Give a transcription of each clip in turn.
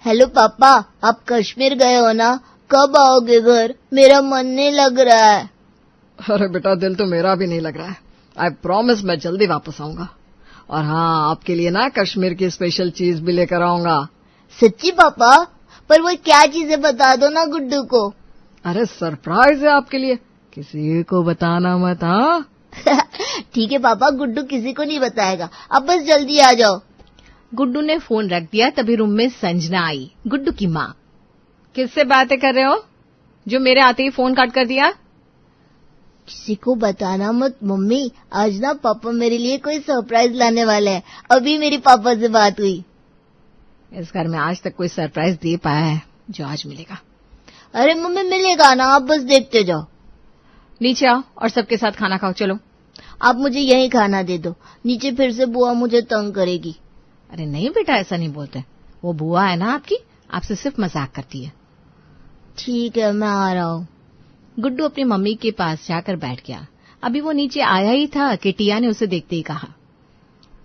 Hello पापा, आप कश्मीर गए हो ना? कब आओगे घर? मेरा मन नहीं लग रहा है। अरे बेटा, दिल तो मेरा भी नहीं लग रहा है। आई प्रॉमिस मैं जल्दी वापस आऊंगा। और हाँ, आपके लिए ना कश्मीर की स्पेशल चीज भी लेकर आऊंगा। सच्ची पापा? पर वो क्या चीज है, बता दो ना गुड्डू को। अरे सरप्राइज है आपके लिए, किसी को बताना मत। हाँ ठीक है पापा, गुड्डू किसी को नहीं बताएगा। अब बस जल्दी आ जाओ। गुड्डू ने फोन रख दिया। तभी रूम में संजना आई, गुड्डू की माँ। किससे बातें कर रहे हो जो मेरे आते ही फोन काट कर दिया? किसी को बताना मत मम्मी, आज ना पापा मेरे लिए कोई सरप्राइज लाने वाले हैं। अभी मेरी पापा से बात हुई। इस घर में आज तक कोई सरप्राइज दे पाया है जो आज मिलेगा। अरे मम्मी मिलेगा ना, आप बस देखते जाओ। नीचे आओ और सबके साथ खाना खाओ। चलो। आप मुझे यही खाना दे दो, नीचे फिर से बुआ मुझे तंग करेगी। अरे नहीं बेटा, ऐसा नहीं बोलते। वो बुआ है ना आपकी, आपसे सिर्फ मजाक करती है। ठीक है, मैं आ रहा हूँ। गुड्डू अपनी मम्मी के पास जाकर बैठ गया। अभी वो नीचे आया ही था कि टिया ने उसे देखते ही कहा,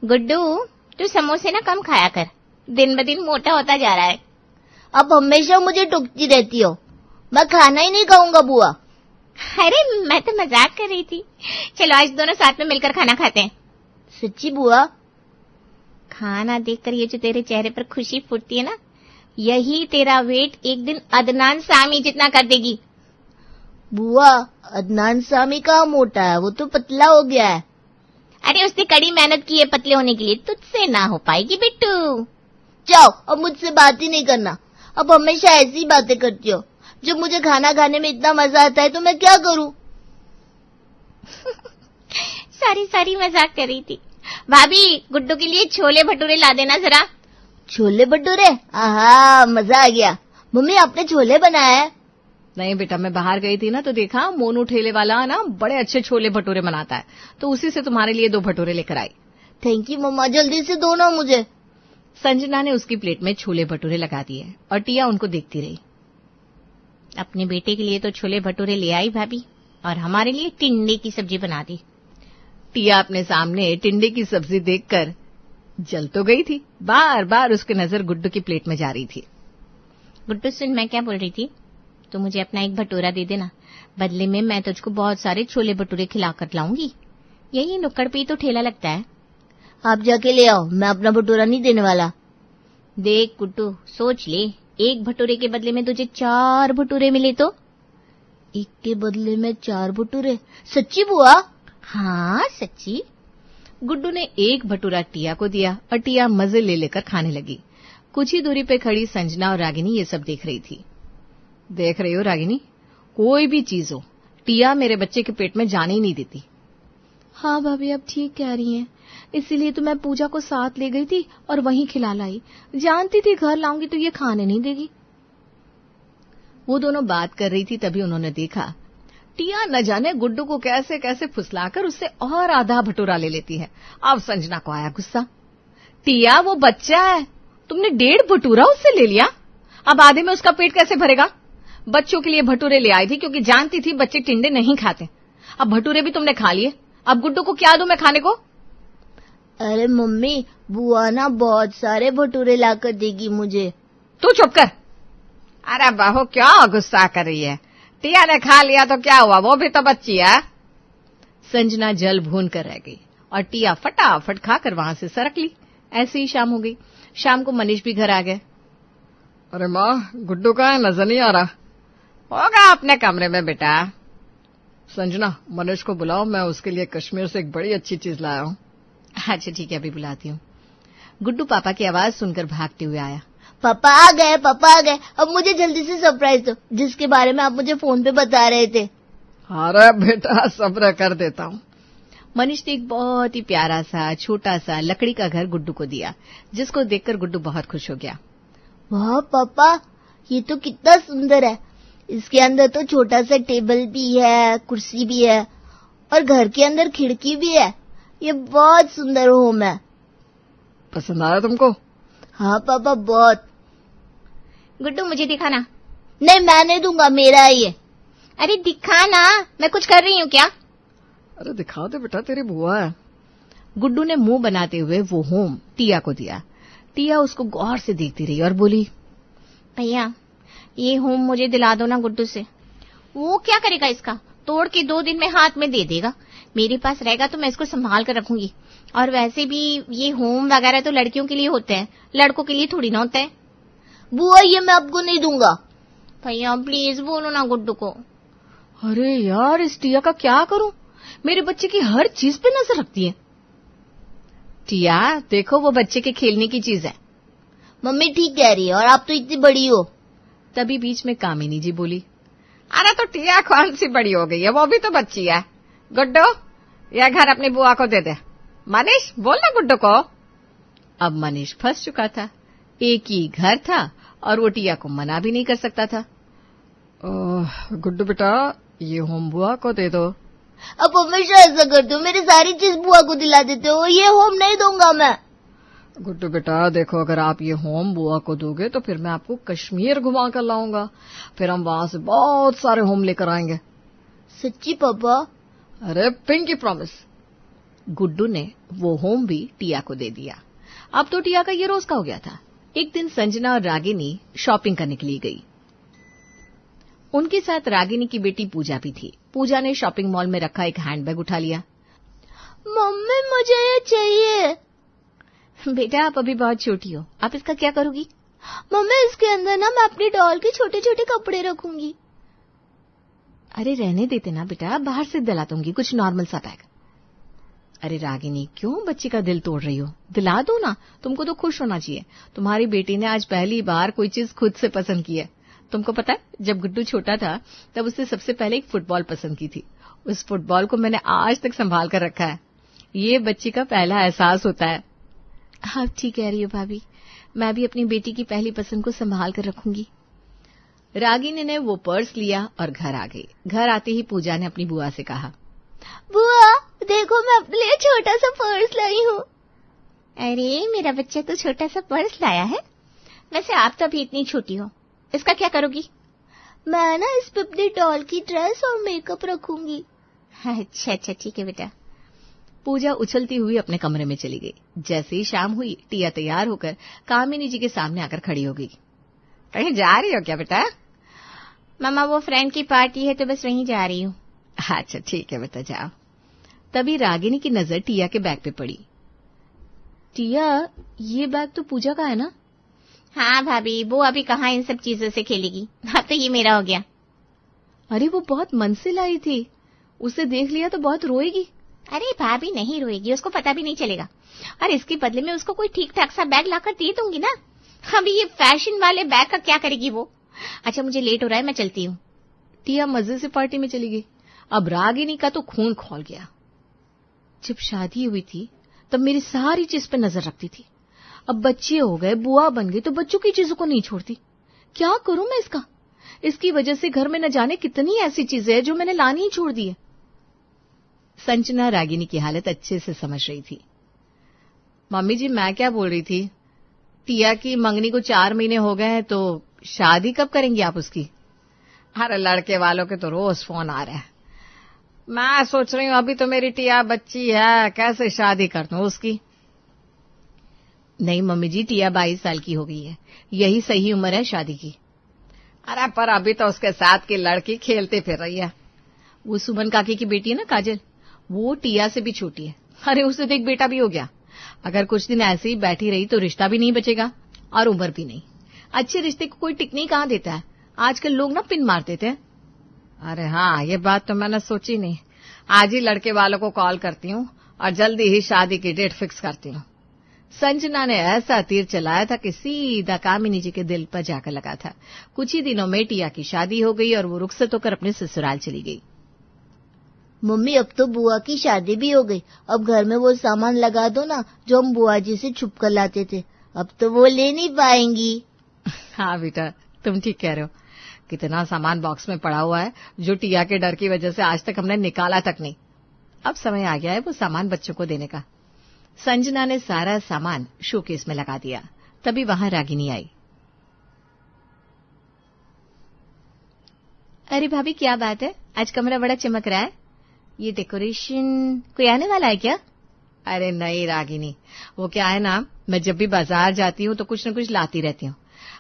गुड्डू तू समोसे ना कम खाया कर, दिन ब दिन मोटा होता जा रहा है। अब हमेशा मुझे टोकती रहती हो। मैं खाना ही नहीं खाऊंगा बुआ। अरे मैं तो मजाक कर रही थी। चलो आज दोनों साथ में मिलकर खाना खाते हैं। सच्ची बुआ? खाना देखकर ये जो तेरे चेहरे पर खुशी फूटती है ना, यही तेरा वेट एक दिन अदनान सामी जितना कर देगी। बुआ, अदनान सामी कहाँ मोटा है, वो तो पतला हो गया है। अरे उसने कड़ी मेहनत की है पतले होने के लिए, तुझसे ना हो पाएगी बिट्टू। जाओ, अब मुझसे बात ही नहीं करना। अब हमेशा ऐसी बातें करती हो। जब मुझे खाना खाने में इतना मजा आता है तो मैं क्या करूं? सारी मजाक कर रही थी। भाभी गुड्डू के लिए छोले भटूरे ला देना जरा। छोले भटूरे? आहा, मजा आ गया। मम्मी आपने छोले बनाया है? नहीं बेटा, मैं बाहर गई थी ना तो देखा मोनू ठेले वाला ना बड़े अच्छे छोले भटूरे बनाता है, तो उसी से तुम्हारे लिए 2 भटूरे लेकर आई। थैंक यू मम्मा, जल्दी से दो ना मुझे। संजना ने उसकी प्लेट में छोले भटूरे लगा दिए और टिया उनको देखती रही। अपने बेटे के लिए तो छोले भटूरे ले आई भाभी, और हमारे लिए टिंडे की सब्जी बना दी। टिया अपने सामने टिंडे की सब्जी देखकर जल तो गई थी, बार बार उसकी नजर गुड्डू की प्लेट में जा रही थी। गुड्डू सुन, मैं क्या बोल रही थी, तो मुझे अपना एक भटूरा दे देना, बदले में मैं तुझको बहुत सारे छोले भटूरे खिलाकर लाऊंगी। यही नुक्कड़ पे ही तो ठेला लगता है। आप जाके ले आओ, मैं अपना भटूरा नहीं देने वाला। देख गुड्डू, सोच ले, एक भटूरे के बदले में तुझे 4 भटूरे मिले तो? एक के बदले में 4 भटूरे? सच्ची बुआ? हाँ सच्ची। गुड्डू ने एक भटूरा टिया को दिया और टिया मजे ले लेकर खाने लगी। कुछ ही दूरी पे खड़ी संजना और रागिनी ये सब देख रही थी। देख रही हो रागिनी, कोई भी चीज हो, टिया मेरे बच्चे के पेट में जाने ही नहीं देती। हाँ भाभी, अब ठीक कह रही हैं, इसीलिए तो मैं पूजा को साथ ले गई थी और वहीं खिला लाई। जानती थी घर लाऊंगी तो ये खाने नहीं देगी। वो दोनों बात कर रही थी, तभी उन्होंने देखा टिया न जाने गुड्डू को कैसे कैसे फुसलाकर उससे और आधा भटूरा ले लेती है। अब संजना को आया गुस्सा। टिया, वो बच्चा है, तुमने 1.5 भटूरा उससे ले लिया, अब आधे में उसका पेट कैसे भरेगा? बच्चों के लिए भटूरे ले आई थी क्योंकि जानती थी बच्चे टिंडे नहीं खाते। अब भटूरे भी तुमने खा लिए, अब गुड्डू को क्या दूं मैं खाने को? अरे मम्मी, बुआ ना बहुत सारे भटूरे लाकर देगी मुझे। तू चुप कर। अरे बहू, क्या गुस्सा कर रही है? टिया ने खा लिया तो क्या हुआ, वो भी तो बच्ची है। संजना जल भून कर रह गई और टिया फटाफट खाकर वहां से सरक ली। ऐसे ही शाम हो गई। शाम को मनीष भी घर आ गए। अरे माँ, गुड्डू का नजर नहीं आ रहा। होगा अपने कमरे में बेटा। संजना, मनीष को बुलाओ, मैं उसके लिए कश्मीर से एक बड़ी अच्छी चीज लाया हूँ। अच्छा ठीक है, अभी बुलाती हूँ। गुड्डू पापा की आवाज सुनकर भागते हुए आया। पापा आ गए, पापा आ गए। अब मुझे जल्दी से सरप्राइज दो, जिसके बारे में आप मुझे फोन पे बता रहे थे। अरे बेटा, सब्र कर देता हूँ। मनीष ने एक बहुत ही प्यारा सा छोटा सा लकड़ी का घर गुड्डू को दिया, जिसको देखकर गुड्डू बहुत खुश हो गया। वाह पापा, ये तो कितना सुंदर है। इसके अंदर तो छोटा सा टेबल भी है, कुर्सी भी है, और घर के अंदर खिड़की भी है। ये बहुत सुंदर होम है। पसंद आया तुमको? हाँ पापा, बहुत। गुड्डू मुझे दिखाना। नहीं, मैं नहीं दूंगा, मेरा है ये। अरे दिखाना, मैं कुछ कर रही हूँ क्या? अरे दिखा दे बेटा, तेरी बुआ है। गुड्डू ने मुंह बनाते हुए वो होम टिया को दिया। टिया उसको गौर से देखती रही और बोली, भैया ये होम मुझे दिला दो ना गुड्डू से। वो क्या करेगा इसका? तोड़ के 2 दिन में हाथ में दे देगा। मेरे पास रहेगा तो मैं इसको संभाल कर रखूंगी। और वैसे भी ये होम वगैरह तो लड़कियों के लिए होते हैं, लड़कों के लिए थोड़ी ना होता है। बुआ ये मैं आपको नहीं दूंगा। भैया प्लीज बोलो ना गुड्डू को। अरे यार, इस टिया का क्या करूं? मेरे बच्चे की हर चीज पे नजर रखती है। टिया देखो, वो बच्चे के खेलने की चीज है। मम्मी ठीक कह रही है, और आप तो इतनी बड़ी हो। तभी बीच में कामिनी जी बोली, अरे तो टिया कौन सी बड़ी हो गई है, वो भी तो बच्ची है। गुड्डू यह घर अपनी बुआ को दे दे। मनीष बोल ना गुड्डू को। अब मनीष फंस चुका था। एक ही घर था और वो टिया को मना भी नहीं कर सकता था। गुड्डू बेटा ये होम बुआ को दे दो। अब हमेशा ऐसा करते हो, मेरी सारी चीज बुआ को दिला देते हो। ये होम नहीं दूंगा मैं। गुड्डू बेटा देखो, अगर आप ये होम बुआ को दोगे तो फिर मैं आपको कश्मीर घुमा कर लाऊंगा। फिर हम वहां से बहुत सारे होम लेकर आएंगे। सच्ची पापा? अरे पिंकी प्रॉमिस। गुड्डू ने वो होम भी टिया को दे दिया। अब तो टिया का ये रोज का हो गया था। एक दिन संजना और रागिनी शॉपिंग करने के लिए गई। उनके साथ रागिनी की बेटी पूजा भी थी। पूजा ने शॉपिंग मॉल में रखा एक हैंडबैग उठा लिया। मम्मी मुझे ये चाहिए। बेटा आप अभी बहुत छोटी हो, आप इसका क्या करोगी? मम्मी इसके अंदर ना मैं अपनी डॉल के छोटे छोटे कपड़े रखूंगी। अरे रहने देते ना बेटा, बाहर से दिला दूंगी कुछ नॉर्मल सा बैग। अरे रागिनी क्यों बच्ची का दिल तोड़ रही हो? दिला दो ना, तुमको तो खुश होना चाहिए। तुम्हारी बेटी ने आज पहली बार कोई चीज खुद से पसंद की है। तुमको पता है, जब गुड्डू छोटा था तब उसने सबसे पहले एक फुटबॉल पसंद की थी। उस फुटबॉल को मैंने आज तक संभाल कर रखा है। ये बच्ची का पहला एहसास होता है। आप ठीक कह रही हो भाभी, मैं भी अपनी बेटी की पहली पसंद को संभाल कर रखूंगी। रागिनी ने वो पर्स लिया और घर आ गई। घर आते ही पूजा ने अपनी बुआ से कहा, बुआ देखो मैं अपने लिए छोटा सा पर्स लाई हूँ। अरे मेरा बच्चा तो छोटा सा पर्स लाया है। वैसे आप तो अभी इतनी छोटी हो, इसका क्या करोगी? मैं ना इस पे अपनी डॉल की ड्रेस और मेकअप रखूंगी। अच्छा अच्छा ठीक है बेटा। पूजा उछलती हुई अपने कमरे में चली गई। जैसे ही शाम हुई, टिया तैयार होकर कामिनी जी के सामने आकर खड़ी हो गई। कहीं जा रही हो क्या बेटा? मामा वो फ्रेंड की पार्टी है तो बस वहीं जा रही हूँ। अच्छा ठीक है बेटा जाओ। तभी रागिनी की नजर टिया के बैग पे पड़ी। टिया ये बैग तो पूजा का है ना? हाँ भाभी, वो अभी कहाँ इन सब चीजों से खेलेगी, अब तो ये मेरा हो गया। अरे वो बहुत मन से लाई थी, उसे देख लिया तो बहुत रोएगी। अरे भाभी नहीं रोएगी, उसको पता भी नहीं चलेगा। और इसके बदले में उसको कोई ठीक ठाक सा बैग लाकर दे दूंगी ना। अभी ये फैशन वाले बैग का क्या करेगी वो। अच्छा मुझे लेट हो रहा है, मैं चलती हूँ। टिया मजे से पार्टी में चली गई। अब रागिनी का तो खून खौल गया। जब शादी हुई थी तब मेरी सारी चीज पे नजर रखती थी। अब बच्चे हो गए, बुआ बन गई तो बच्चों की चीजों को नहीं छोड़ती। क्या करूं मैं इसका? इसकी वजह से घर में न जाने कितनी ऐसी चीजें हैं जो मैंने लानी ही छोड़ दी है। संजना रागिनी की हालत अच्छे से समझ रही थी। मम्मी जी मैं क्या बोल रही थी, टिया की मंगनी को 4 महीने हो गए हैं तो शादी कब करेंगी आप उसकी? अरे लड़के वालों के तो रोज फोन आ रहे हैं। मैं सोच रही हूँ अभी तो मेरी टिया बच्ची है, कैसे शादी कर दूं उसकी? नहीं मम्मी जी, टिया 22 साल की हो गई है, यही सही उम्र है शादी की। अरे पर अभी तो उसके साथ की लड़की खेलती फिर रही है। वो सुमन काकी की बेटी है ना काजल, वो टिया से भी छोटी है। अरे उसे तो एक बेटा भी हो गया। अगर कुछ दिन ऐसे ही बैठी रही तो रिश्ता भी नहीं बचेगा और उम्र भी नहीं। अच्छे रिश्ते को कोई टिकनी कहाँ देता है, आजकल लोग ना पिन मार देते हैं। अरे हाँ ये बात तो मैंने सोची नहीं। आज ही लड़के वालों को कॉल करती हूँ और जल्दी ही शादी की डेट फिक्स करती हूँ। संजना ने ऐसा तीर चलाया था कि सीधा कामिनी जी के दिल पर जाकर लगा था। कुछ ही दिनों में टिया की शादी हो गई और वो रुखसत होकर अपने ससुराल चली गई। मम्मी अब तो बुआ की शादी भी हो गई, अब घर में वो सामान लगा दो ना जो हम बुआ जी से छुप कर लाते थे, अब तो वो ले नहीं पाएंगी। हाँ बेटा तुम ठीक कह रहे हो। कितना सामान बॉक्स में पड़ा हुआ है जो टिया के डर की वजह से आज तक हमने निकाला तक नहीं। अब समय आ गया है वो सामान बच्चों को देने का। संजना ने सारा सामान शोकेस में लगा दिया। तभी वहां रागिनी आई। अरे भाभी क्या बात है, आज कमरा बड़ा चमक रहा है। ये डेकोरेशन कोई आने वाला है क्या? अरे नहीं रागिनी, वो क्या है ना, मैं जब भी बाजार जाती हूँ तो कुछ न कुछ लाती रहती हूँ।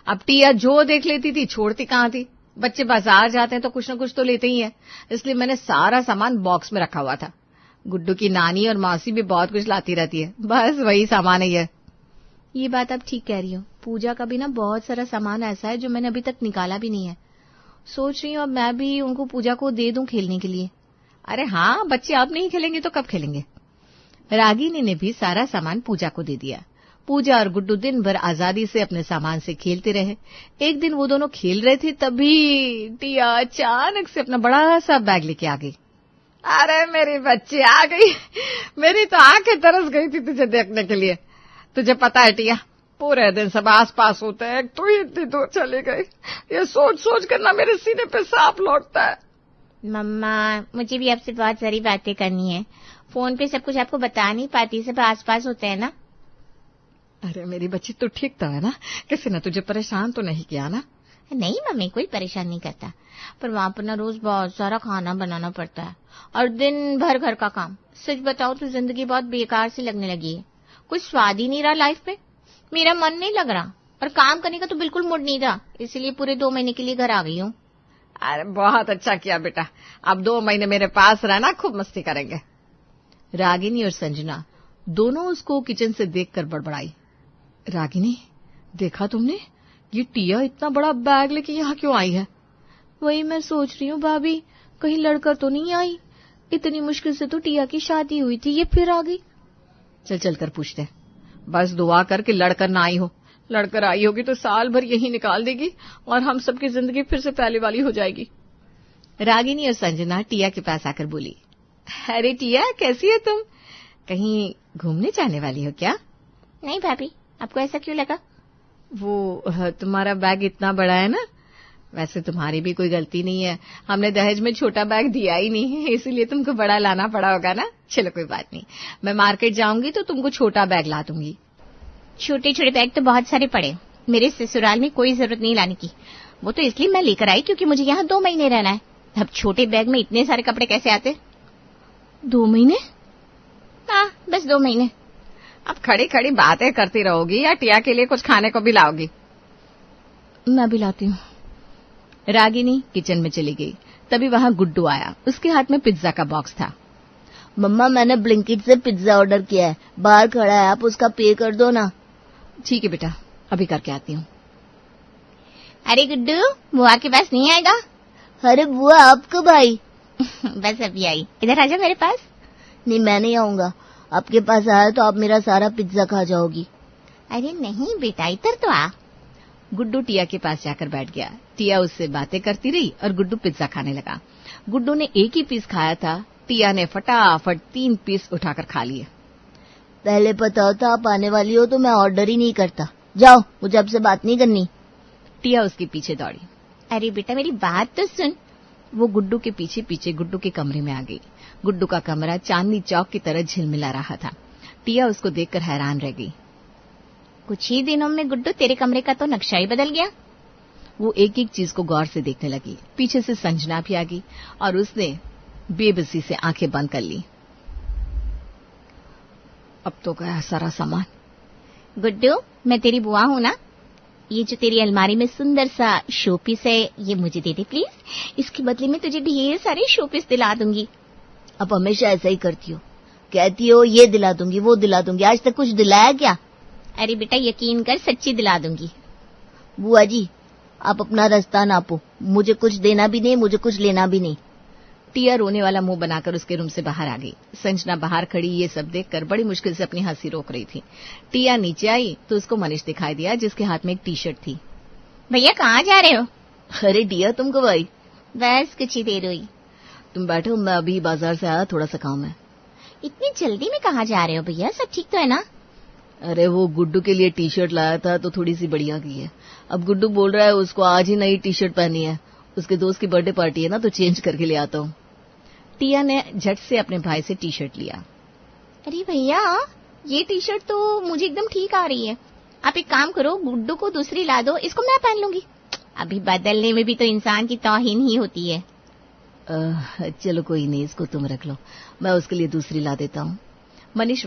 अब टिया जो देख लेती थी छोड़ती कहाँ थी। बच्चे बाजार जाते हैं तो कुछ न कुछ तो लेते ही हैं, इसलिए मैंने सारा सामान बॉक्स में रखा हुआ था। गुड्डू की नानी और मौसी भी बहुत कुछ लाती रहती है, बस वही सामान है ये बात आप ठीक कह रही हो। पूजा का भी ना बहुत सारा सामान ऐसा है जो मैंने अभी तक निकाला भी नहीं है। सोच रही हूँ अब मैं भी उनको पूजा को दे दूं खेलने के लिए। अरे हाँ, बच्चे अब नहीं खेलेंगे तो कब खेलेंगे। रागिनी ने भी सारा सामान पूजा को दे दिया। पूजा और गुड्डू दिन भर आजादी से अपने सामान से खेलते रहे। एक दिन वो दोनों खेल रहे थे, तभी टिया अचानक से अपना बड़ा सा बैग लेके आ गई। अरे मेरी बच्ची आ गई, मेरी तो आंखें तरस गई थी तुझे देखने के लिए। तुझे पता है टिया, पूरे दिन सब आस पास होते हैं, तू ही इतनी दूर चली गई। ये सोच सोच कर ना मेरे सीने पे सांप लौटता है। मम्मा, मुझे भी आपसे बहुत सारी बातें करनी है। फोन पे सब कुछ आपको बता नहीं पाती, सब आस पास होते हैं ना। अरे मेरी बच्ची, तू ठीक तो है ना? किसी ने तुझे परेशान तो नहीं किया ना? नहीं मम्मी, कोई परेशान नहीं करता, पर वहां पर ना रोज बहुत सारा खाना बनाना पड़ता है और दिन भर घर का काम। सच बताओ तो जिंदगी बहुत बेकार सी लगने लगी है। कुछ स्वाद ही नहीं रहा लाइफ में। मेरा मन नहीं लग रहा और काम करने का तो बिल्कुल मूड नहीं रहा, इसलिए पूरे 2 महीने के लिए घर आ गई हूँ। अरे बहुत अच्छा किया बेटा, अब 2 महीने मेरे पास रहना, खूब मस्ती करेंगे। रागिनी और संजना दोनों उसको किचन से देखकर बड़बड़ाई। रागिनी, देखा तुमने, ये टिया इतना बड़ा बैग लेके यहाँ क्यों आई है? वही मैं सोच रही हूँ भाभी, कहीं लड़कर तो नहीं आई। इतनी मुश्किल से तो टिया की शादी हुई थी, ये फिर आ गई। चल कर पूछते हैं। बस दुआ कर कि लड़कर ना आई हो। लड़कर आई होगी तो साल भर यही निकाल देगी और हम सबकी जिंदगी फिर से पहले वाली हो जाएगी। रागिनी और संजना टिया के पास आकर बोली, अरे टिया, कैसी है तुम? कहीं घूमने जाने वाली हो क्या? नहीं भाभी, आपको ऐसा क्यों लगा? वो तुम्हारा बैग इतना बड़ा है ना। वैसे तुम्हारी भी कोई गलती नहीं है, हमने दहेज में छोटा बैग दिया ही नहीं है, इसीलिए तुमको बड़ा लाना पड़ा होगा ना। चलो कोई बात नहीं, मैं मार्केट जाऊंगी तो तुमको छोटा बैग ला दूंगी। छोटे छोटे बैग तो बहुत सारे पड़े, मेरे ससुराल में कोई जरूरत नहीं लाने की। वो तो इसलिए मैं लेकर आई क्योंकि मुझे यहाँ 2 महीने रहना है। अब छोटे बैग में इतने सारे कपड़े कैसे आते? 2 महीने? हाँ, बस 2 महीने। अब खड़ी खड़ी बातें करती रहोगी या टिया के लिए कुछ खाने को भी लाओगी? मैं भी लाती हूँ। रागिनी किचन में चली गई, तभी वहां गुड्डू आया। उसके हाथ में पिज्जा का बॉक्स था। मम्मा, मैंने ब्लिंकिट से पिज्जा ऑर्डर किया है, बाहर खड़ा है, आप उसका पे कर दो ना। ठीक है बेटा, अभी करके आती हूँ। अरे गुड्डू, बुआ के पास नहीं आएगा? अरे बुआ, आप कब आई? बस अभी आई। इधर आजा मेरे पास। नहीं, मैं नहीं आऊंगा। आपके पास आया तो आप मेरा सारा पिज्जा खा जाओगी। अरे नहीं बेटा, इधर तो आ। गुड्डू टिया के पास जाकर बैठ गया। टिया उससे बातें करती रही और गुड्डू पिज्जा खाने लगा। गुड्डू ने एक ही पीस खाया था, टिया ने फटाफट 3 पीस उठाकर खा लिए। पहले पता होता आप आने वाली हो तो मैं ऑर्डर ही नहीं करता। जाओ, मुझे आपसे बात नहीं करनी। टिया उसके पीछे दौड़ी। अरे बेटा, मेरी बात तो सुन। वो गुड्डू के पीछे पीछे गुड्डू के कमरे में आ गई। गुड्डू का कमरा चांदनी चौक की तरह झिलमिला रहा था। टिया उसको देखकर हैरान रह गई। कुछ ही दिनों में गुड्डू, तेरे कमरे का तो नक्शा ही बदल गया। वो एक एक चीज को गौर से देखने लगी। पीछे से संजना भी आ गई और उसने बेबसी से आंखें बंद कर ली। अब तो गया सारा सामान। गुड्डू, मैं तेरी बुआ हूँ ना। ये जो तेरी अलमारी में सुंदर सा शोपीस है, ये मुझे दे दे प्लीज। इसके बदले में तुझे ढेर सारे शोपीस दिला दूंगी। आप हमेशा ऐसा ही करती हो, कहती हो ये दिला दूंगी वो दिला दूंगी। आज तक कुछ दिलाया क्या? अरे बेटा, यकीन कर, सच्ची दिला दूंगी। बुआ जी, आप अपना रास्ता नापो। मुझे कुछ देना भी नहीं, मुझे कुछ लेना भी नहीं। टिया रोने वाला मुंह बनाकर उसके रूम से बाहर आ गई। संजना बाहर खड़ी ये सब देखकर बड़ी मुश्किल से अपनी हंसी रोक रही थी। टिया नीचे आई तो उसको मनीष दिखाई दिया, जिसके हाथ में एक टी-शर्ट थी। भैया, कहाँ जा रहे हो? अरे टिया, तुम कब आई? बस कुछ ही देर हुई। तुम बैठो, मैं अभी बाजार से आया, थोड़ा सा काम है। इतनी जल्दी में कहाँ जा रहे हो भैया? सब ठीक तो है ना? अरे वो गुड्डू के लिए टी-शर्ट लाया था तो थोड़ी सी बढ़िया की है। अब गुड्डू बोल रहा है उसको आज ही नई टी-शर्ट पहनी है। उसके दोस्त की बर्थडे पार्टी है ना, तो चेंज करके ले आता हूँ। टिया ने झट से अपने भाई से टी-शर्ट लिया। अरे भैया, ये टी-शर्ट तो मुझे एकदम ठीक आ रही है। आप एक काम करो, गुड्डू को दूसरी ला दो, इसको मैं पहन लूंगी। अभी बदलने में भी तो इंसान की तौहीन ही होती है। चलो कोई नहीं, इसको तुम रख लो, मैं उसके लिए दूसरी ला देता हूँ। मनीष